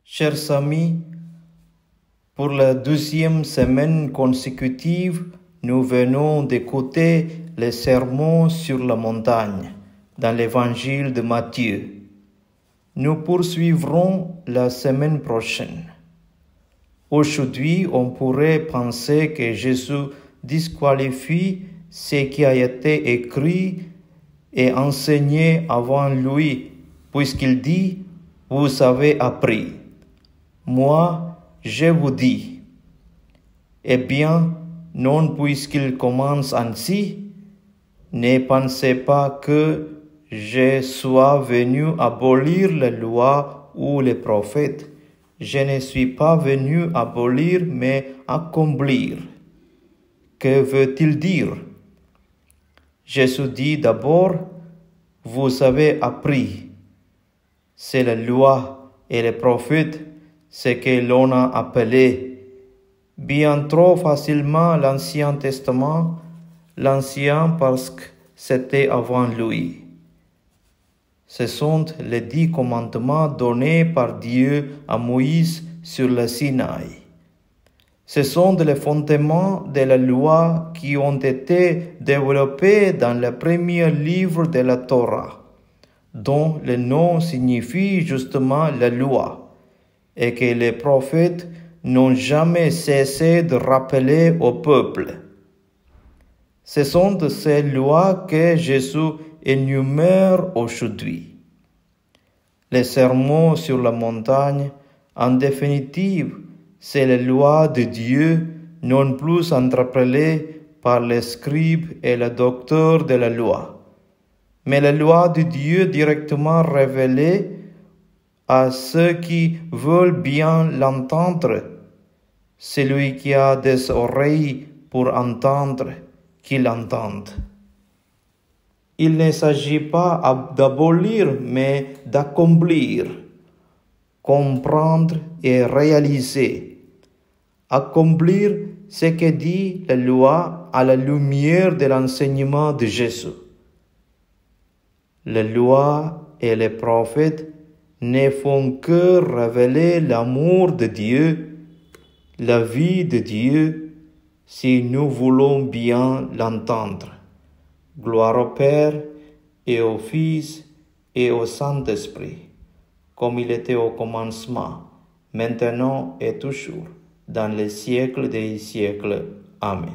Chers amis, pour la 12e semaine consécutive, nous venons d'écouter les sermons sur la montagne dans l'évangile de Matthieu. Nous poursuivrons la semaine prochaine. Aujourd'hui, on pourrait penser que Jésus disqualifie ce qui a été écrit et enseigné avant lui, puisqu'il dit « Vous avez appris ». Moi, je vous dis. Eh bien, non puisqu'il commence ainsi, ne pensez pas que je sois venu abolir la loi ou les prophètes. Je ne suis pas venu abolir, mais accomplir. Que veut-il dire? Jésus dit d'abord, vous avez appris. C'est la loi et les prophètes, ce que l'on a appelé bien trop facilement l'Ancien Testament, l'Ancien parce que c'était avant lui. Ce sont les 10 commandements donnés par Dieu à Moïse sur le Sinaï. Ce sont les fondements de la loi qui ont été développés dans le premier livre de la Torah, dont le nom signifie justement la loi, et que les prophètes n'ont jamais cessé de rappeler au peuple. Ce sont de ces lois que Jésus énumère aujourd'hui. Les sermons sur la montagne, en définitive, c'est les lois de Dieu, non plus interpellées par les scribes et les docteurs de la loi, mais les lois de Dieu directement révélées à ceux qui veulent bien l'entendre. Celui qui a des oreilles pour entendre, qu'il entende. Il ne s'agit pas d'abolir, mais d'accomplir, comprendre et réaliser. Accomplir ce que dit la loi à la lumière de l'enseignement de Jésus. La loi et les prophètes ne font que révéler l'amour de Dieu, la vie de Dieu, si nous voulons bien l'entendre. Gloire au Père et au Fils et au Saint-Esprit, comme il était au commencement, maintenant et toujours, dans les siècles des siècles. Amen.